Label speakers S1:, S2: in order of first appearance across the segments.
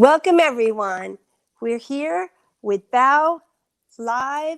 S1: Welcome, everyone. We're here with Bow Live,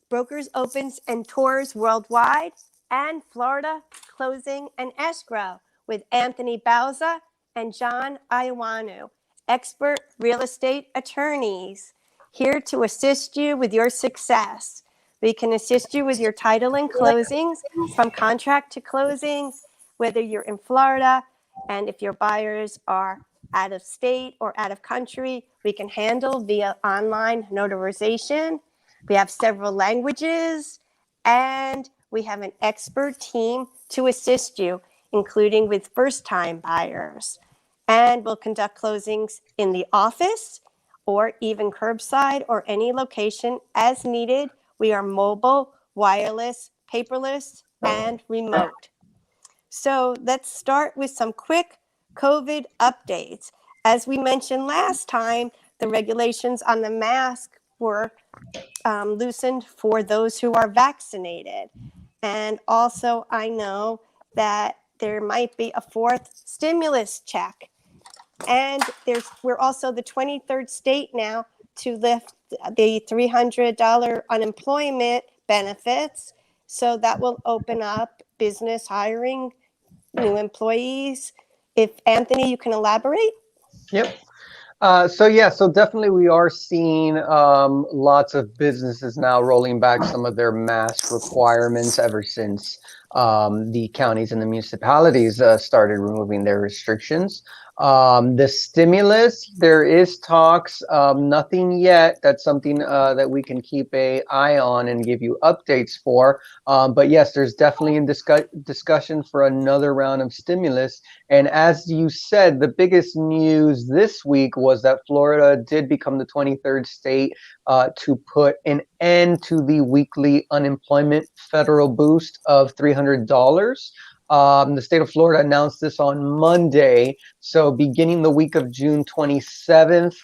S1: Brokers Opens and Tours Worldwide, and Florida Closing and Escrow with Anthony Bauza and John Iowanu, expert real estate attorneys, here to assist you with your success. We can assist you with your title and closings, from contract to closing, whether you're in Florida, and if your buyers are out of state or out of country, we can handle via online notarization. We have several languages, and we have an expert team to assist you, including with first-time buyers. And we'll conduct closings in the office or even curbside or any location as needed. We are mobile, wireless, paperless, and remote. So let's start with some quick COVID updates. As we mentioned last time, the regulations on the mask were loosened for those who are vaccinated. And also, I know that there might be a fourth stimulus check. And we're also the 23rd state now to lift the $300 unemployment benefits. So that will open up business hiring, new employees. If Anthony, you can elaborate.
S2: Yep. So definitely we are seeing lots of businesses now rolling back some of their mask requirements ever since the counties and the municipalities started removing their restrictions. The stimulus, there is talks, nothing yet. That's something that we can keep an eye on and give you updates for. But yes, there's definitely a discussion for another round of stimulus. And as you said, the biggest news this week was that Florida did become the 23rd state to put an end to the weekly unemployment federal boost of $300. The state of Florida announced this on Monday. So beginning the week of June 27th,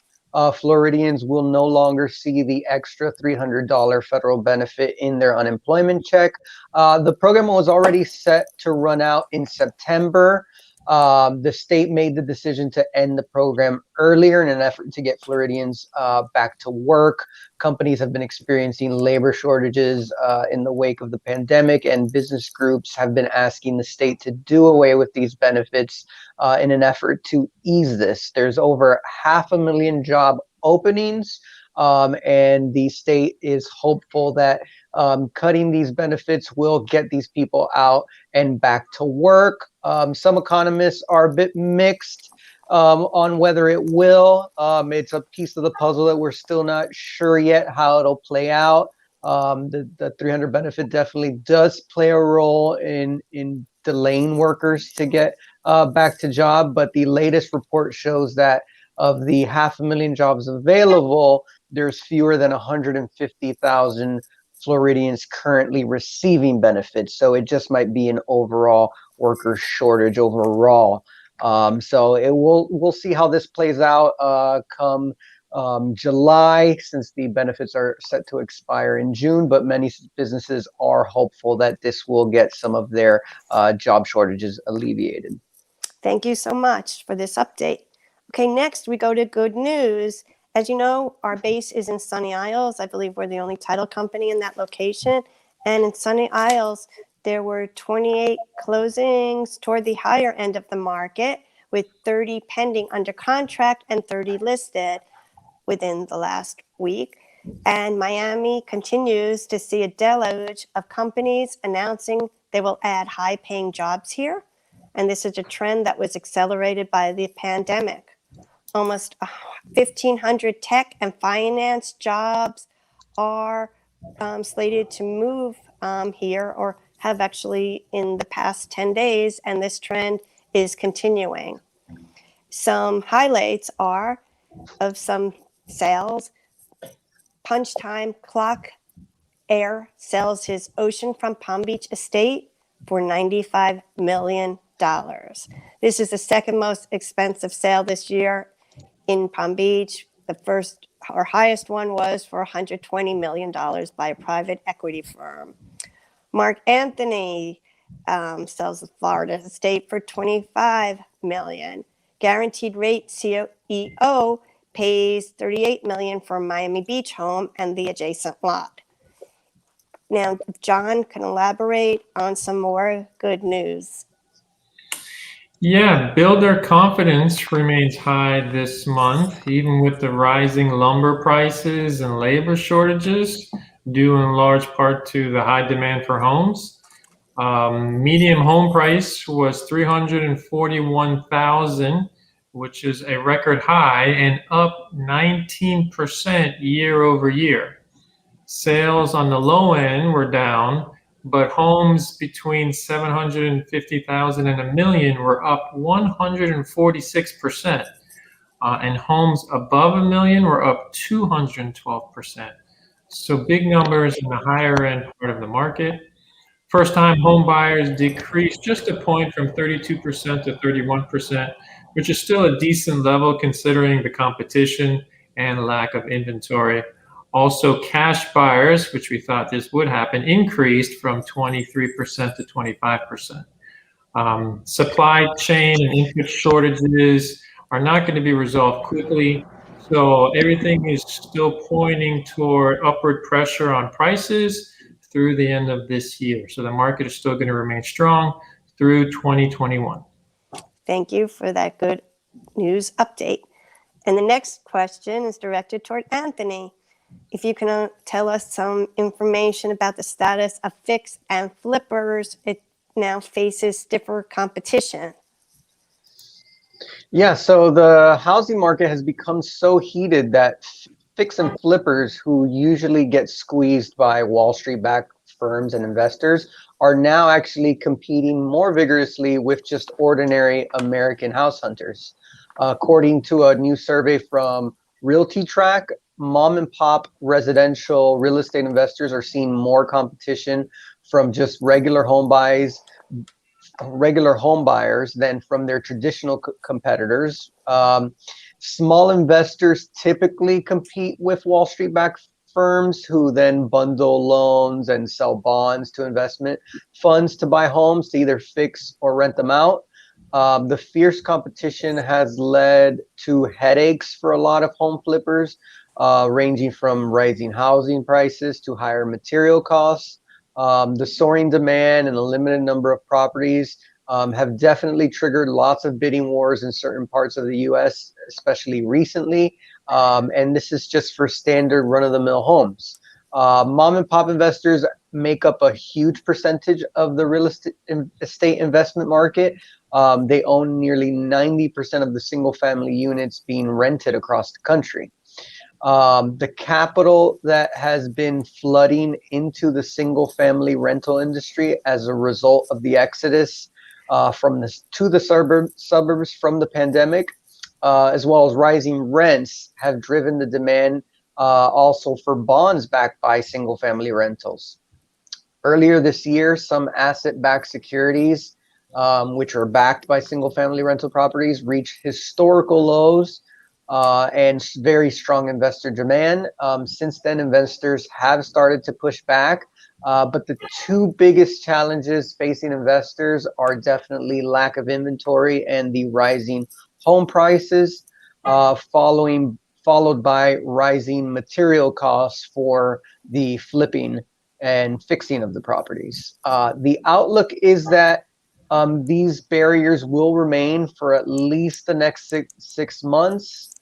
S2: Floridians will no longer see the extra $300 federal benefit in their unemployment check. The program was already set to run out in September. The state made the decision to end the program earlier in an effort to get Floridians back to work. Companies have been experiencing labor shortages in the wake of the pandemic, and business groups have been asking the state to do away with these benefits in an effort to ease this. There's over 500,000 job openings, and the state is hopeful that cutting these benefits will get these people out and back to work. Some economists are a bit mixed on whether it will. It's a piece of the puzzle that we're still not sure yet how it'll play out. The 300 benefit definitely does play a role in delaying workers to get back to job, but the latest report shows that of the 500,000 jobs available, there's fewer than 150,000 Floridians currently receiving benefits. So it just might be an overall worker shortage overall. So we'll see how this plays out come July, since the benefits are set to expire in June, but many businesses are hopeful that this will get some of their job shortages alleviated.
S1: Thank you so much for this update. Okay, next we go to good news. As you know, our base is in Sunny Isles. I believe we're the only title company in that location. And in Sunny Isles, there were 28 closings toward the higher end of the market, with 30 pending under contract and 30 listed within the last week. And Miami continues to see a deluge of companies announcing they will add high-paying jobs here. And this is a trend that was accelerated by the pandemic. Almost 1,500 tech and finance jobs are slated to move here, or have actually in the past 10 days, and this trend is continuing. Some highlights are of some sales. Punch Time Clock Air sells his oceanfront Palm Beach estate for $95 million. This is the second most expensive sale this year in Palm Beach. The first or highest one was for $120 million by a private equity firm. Mark Anthony sells the Florida estate for $25 million. Guaranteed Rate CEO CEO pays $38 million for Miami Beach home and the adjacent lot. Now, if John can elaborate on some more good news.
S3: Yeah, builder confidence remains high this month, even with the rising lumber prices and labor shortages, due in large part to the high demand for homes. Median home price was 341,000, which is a record high and up 19% year over year. Sales on the low end were down, but homes between 750,000 and a million were up 146%. And homes above a million were up 212%. So big numbers in the higher end part of the market. First-time home buyers decreased just a point from 32% to 31%, which is still a decent level considering the competition and lack of inventory. Also, cash buyers, which we thought this would happen, increased from 23% to 25%. Supply chain and input shortages are not going to be resolved quickly, so everything is still pointing toward upward pressure on prices through the end of this year. So the market is still going to remain strong through 2021.
S1: Thank you for that good news update. And the next question is directed toward Anthony. If you can tell us some information about the status of fix and flippers, it now faces stiffer competition.
S2: Yeah, so the housing market has become so heated that fix and flippers, who usually get squeezed by Wall Street-backed firms and investors, are now actually competing more vigorously with just ordinary American house hunters. According to a new survey from RealtyTrack, mom and pop residential real estate investors are seeing more competition from just regular home buyers than from their traditional competitors. Small investors typically compete with Wall Street-backed firms, who then bundle loans and sell bonds to investment funds to buy homes to either fix or rent them out. The fierce competition has led to headaches for a lot of home flippers, ranging from rising housing prices to higher material costs. The soaring demand and the limited number of properties have definitely triggered lots of bidding wars in certain parts of the U.S., especially recently. And this is just for standard run-of-the-mill homes. Mom and pop investors make up a huge percentage of the real estate investment market. They own nearly 90% of the single-family units being rented across the country. The capital that has been flooding into the single-family rental industry as a result of the exodus to the suburbs from the pandemic, as well as rising rents, have driven the demand also for bonds backed by single-family rentals. Earlier this year, some asset-backed securities, which are backed by single-family rental properties, reached historical lows and very strong investor demand. Since then, investors have started to push back. But the two biggest challenges facing investors are definitely lack of inventory and the rising home prices, followed by rising material costs for the flipping and fixing of the properties. The outlook is that these barriers will remain for at least the next six months.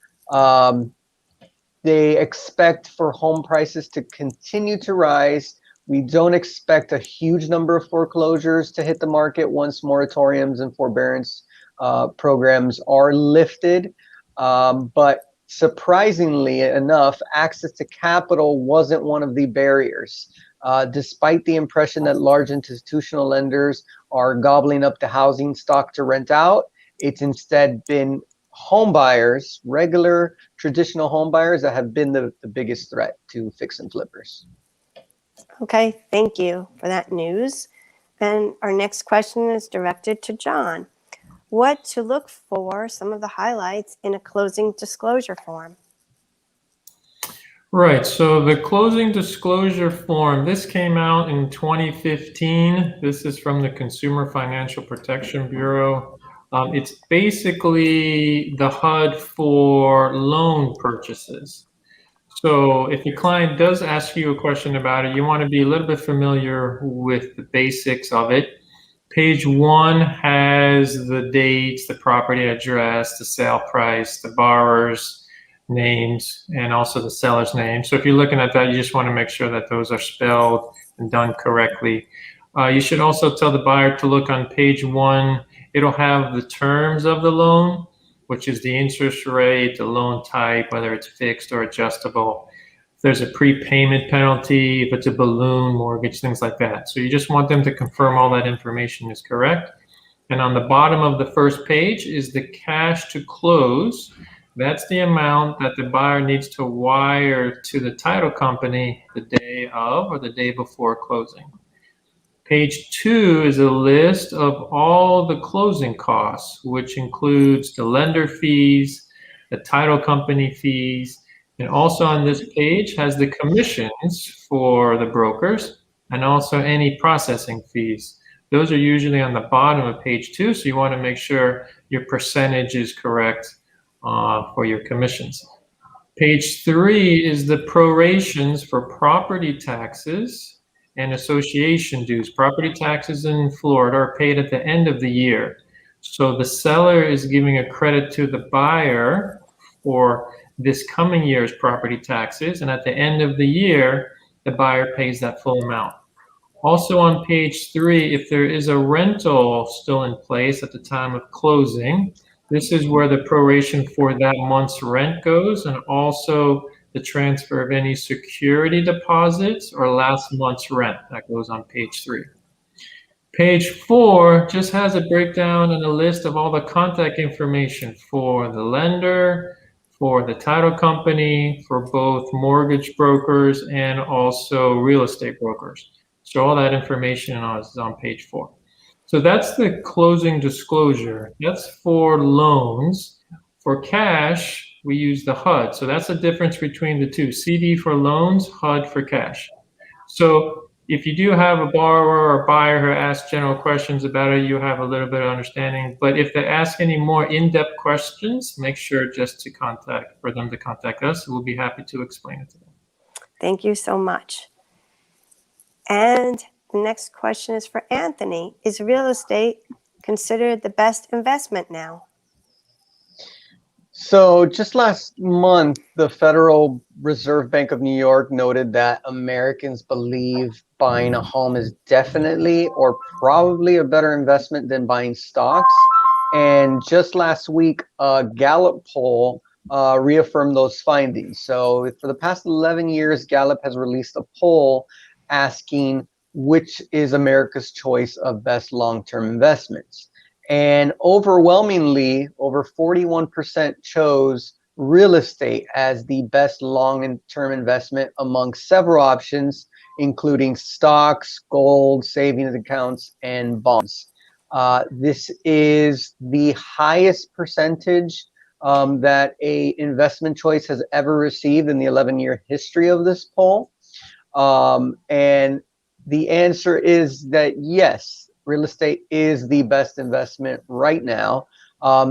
S2: They expect for home prices to continue to rise. We don't expect a huge number of foreclosures to hit the market once moratoriums and forbearance programs are lifted. But surprisingly enough, access to capital wasn't one of the barriers. Despite the impression that large institutional lenders are gobbling up the housing stock to rent out, it's instead been home buyers, regular traditional home buyers, that have been the biggest threat to fix and flippers.
S1: Okay, thank you for that news. And our next question is directed to John. What to look for, some of the highlights in a closing disclosure form?
S3: Right, so the closing disclosure form, this came out in 2015. This is from the Consumer Financial Protection Bureau. It's basically the HUD for loan purchases. So if your client does ask you a question about it, you want to be a little bit familiar with the basics of it. Page 1 has the dates, the property address, the sale price, the borrower's names, and also the seller's name. So if you're looking at that, you just want to make sure that those are spelled and done correctly. You should also tell the buyer to look on page 1. It'll have the terms of the loan, which is the interest rate, the loan type, whether it's fixed or adjustable. If there's a prepayment penalty, if it's a balloon mortgage, things like that. So you just want them to confirm all that information is correct. And on the bottom of the first page is the cash to close. That's the amount that the buyer needs to wire to the title company the day of or the day before closing. Page 2 is a list of all the closing costs, which includes the lender fees, the title company fees, and also on this page has the commissions for the brokers and also any processing fees. Those are usually on the bottom of page 2, so you want to make sure your percentage is correct for your commissions. Page 3 is the prorations for property taxes and association dues. Property taxes in Florida are paid at the end of the year. So the seller is giving a credit to the buyer for this coming year's property taxes, and at the end of the year, the buyer pays that full amount. Also on page 3, if there is a rental still in place at the time of closing, this is where the proration for that month's rent goes, and also the transfer of any security deposits or last month's rent. That goes on page 3. Page 4 just has a breakdown and a list of all the contact information for the lender, for the title company, for both mortgage brokers and also real estate brokers. So all that information is on page 4. So that's the closing disclosure. That's for loans. For cash, we use the HUD. So that's the difference between the two. CD for loans, HUD for cash. So if you do have a borrower or buyer who asks general questions about it, you have a little bit of understanding. But if they ask any more in-depth questions, make sure just for them to contact us. We'll be happy to explain it to them.
S1: Thank you so much. And the next question is for Anthony. Is real estate considered the best investment now?
S2: So just last month, the Federal Reserve Bank of New York noted that Americans believe buying a home is definitely or probably a better investment than buying stocks. And just last week, a Gallup poll reaffirmed those findings. So for the past 11 years, Gallup has released a poll asking which is America's choice of best long-term investments. And overwhelmingly, over 41% chose real estate as the best long-term investment among several options, including stocks, gold, savings accounts, and bonds. This is the highest percentage that a investment choice has ever received in the 11-year history of this poll. And the answer is that yes, real estate is the best investment right now.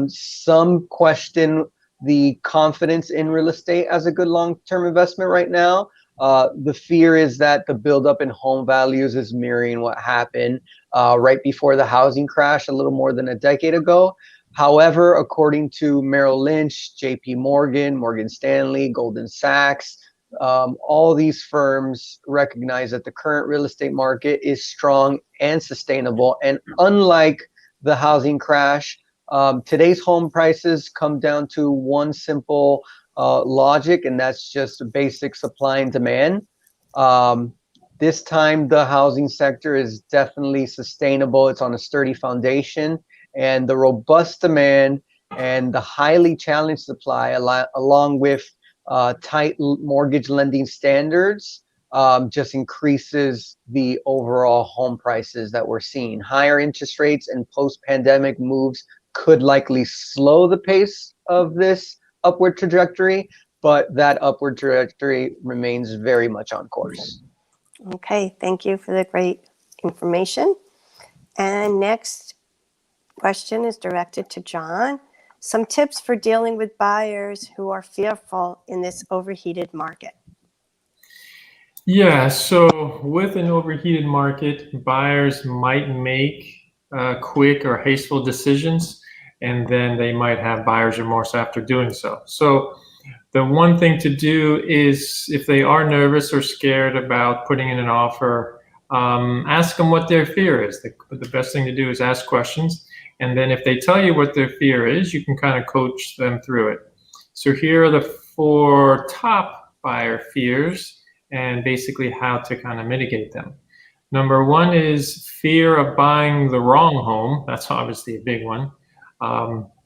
S2: Some question the confidence in real estate as a good long-term investment right now. The fear is that the buildup in home values is mirroring what happened right before the housing crash a little more than a decade ago. However, according to Merrill Lynch, JP Morgan, Morgan Stanley, Goldman Sachs, all these firms recognize that the current real estate market is strong and sustainable. And unlike the housing crash, today's home prices come down to one simple logic, and that's just basic supply and demand. This time, the housing sector is definitely sustainable. It's on a sturdy foundation, and the robust demand and the highly challenged supply, along with tight mortgage lending standards, just increases the overall home prices that we're seeing. Higher interest rates and post-pandemic moves could likely slow the pace of this upward trajectory, but that upward trajectory remains very much on course.
S1: Okay, thank you for the great information. And next, question is directed to John. Some tips for dealing with buyers who are fearful in this overheated market.
S3: Yeah, so with an overheated market, buyers might make quick or hasteful decisions, and then they might have buyer's remorse after doing so. So the one thing to do is, if they are nervous or scared about putting in an offer, ask them what their fear is. The best thing to do is ask questions, and then if they tell you what their fear is, you can kind of coach them through it. So here are the 4 top buyer fears, and basically how to kind of mitigate them. Number 1 is fear of buying the wrong home. That's obviously a big one.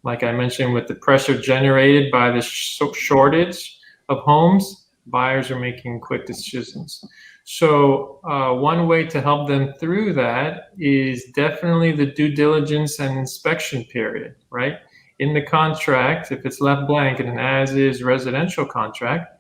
S3: Like I mentioned, with the pressure generated by the shortage of homes, buyers are making quick decisions. So one way to help them through that is definitely the due diligence and inspection period, right? In the contract, if it's left blank in an as-is residential contract,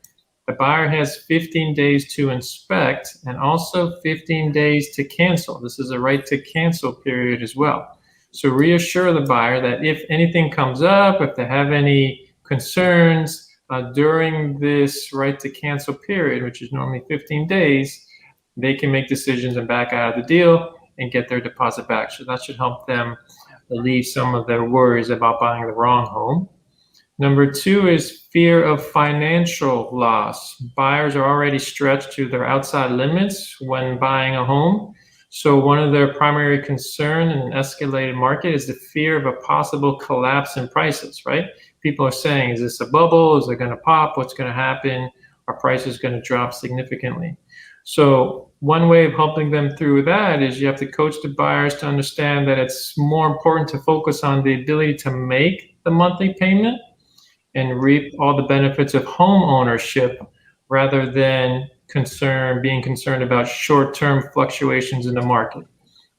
S3: the buyer has 15 days to inspect and also 15 days to cancel. This is a right to cancel period as well. So reassure the buyer that if anything comes up, if they have any concerns during this right to cancel period, which is normally 15 days, they can make decisions and back out of the deal and get their deposit back. So that should help them alleviate some of their worries about buying the wrong home. Number 2 is fear of financial loss. Buyers are already stretched to their outside limits when buying a home. So one of their primary concern in an escalated market is the fear of a possible collapse in prices, right? People are saying, is this a bubble? Is it going to pop? What's going to happen? Are prices going to drop significantly? So one way of helping them through that is you have to coach the buyers to understand that it's more important to focus on the ability to make the monthly payment and reap all the benefits of home ownership rather than being concerned about short-term fluctuations in the market.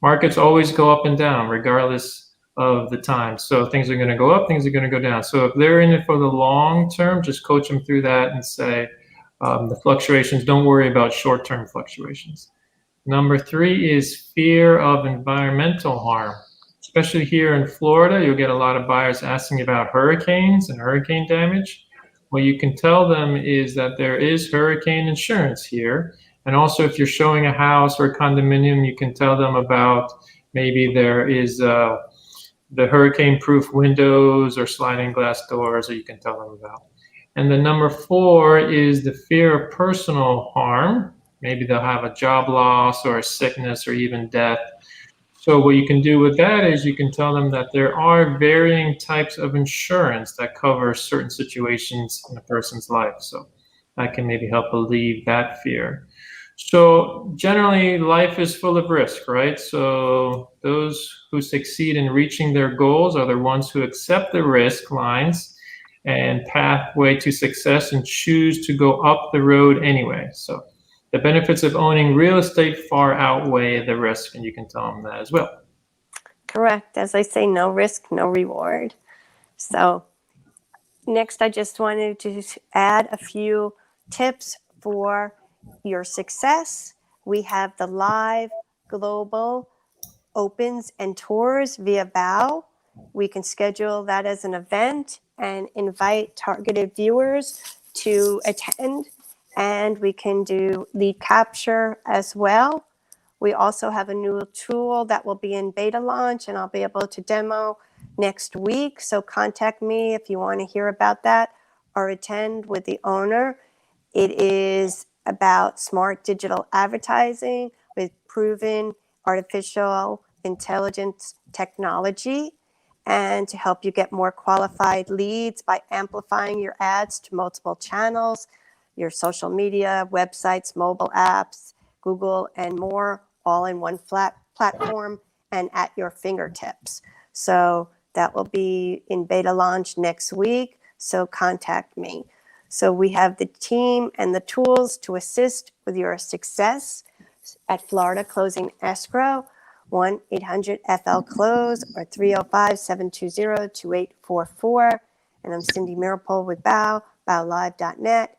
S3: Markets always go up and down regardless of the time. So things are going to go up, things are going to go down. So if they're in it for the long term, just coach them through that and say, the fluctuations, don't worry about short-term fluctuations. Number 3 is fear of environmental harm. Especially here in Florida, you'll get a lot of buyers asking about hurricanes and hurricane damage. What you can tell them is that there is hurricane insurance here. And also, if you're showing a house or a condominium, you can tell them about maybe there is the hurricane-proof windows or sliding glass doors that you can tell them about. And the number 4 is the fear of personal harm. Maybe they'll have a job loss or a sickness or even death. So what you can do with that is you can tell them that there are varying types of insurance that cover certain situations in a person's life. So that can maybe help alleviate that fear. So generally, life is full of risk, right? So those who succeed in reaching their goals are the ones who accept the risk lines and pathway to success and choose to go up the road anyway. So the benefits of owning real estate far outweigh the risk, and you can tell them that as well.
S1: Correct. As I say, no risk, no reward. So next, I just wanted to add a few tips for your success. We have the live global opens and tours via BOW. We can schedule that as an event and invite targeted viewers to attend. And we can do lead capture as well. We also have a new tool that will be in beta launch, and I'll be able to demo next week. So contact me if you want to hear about that or attend with the owner. It is about smart digital advertising with proven artificial intelligence technology, and to help you get more qualified leads by amplifying your ads to multiple channels, your social media, websites, mobile apps, Google, and more, all in one flat platform and at your fingertips. So that will be in beta launch next week. So contact me. So we have the team and the tools to assist with your success at Florida Closing Escrow, 1-800-FL-CLOSE or 305-720-2844. And I'm Cindy Mirapole with BOW, bowlive.net,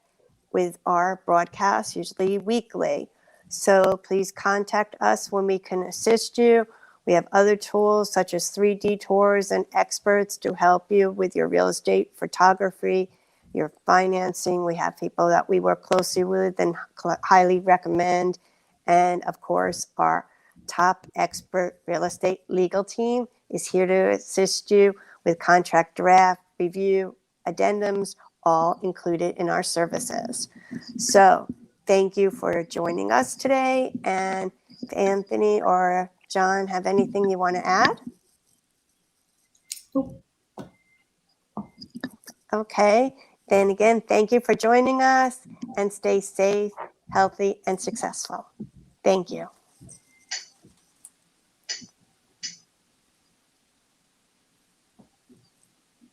S1: with our broadcasts usually weekly. So please contact us when we can assist you We have other tools such as 3D tours and experts to help you with your real estate photography, your financing. We have people that we work closely with and highly recommend. And of course, our top expert real estate legal team is here to assist you with contract draft, review, addendums, all included in our services. So thank you for joining us today. And if Anthony or John have anything you want to add? Okay. Then again, thank you for joining us and stay safe, healthy, and successful. Thank you.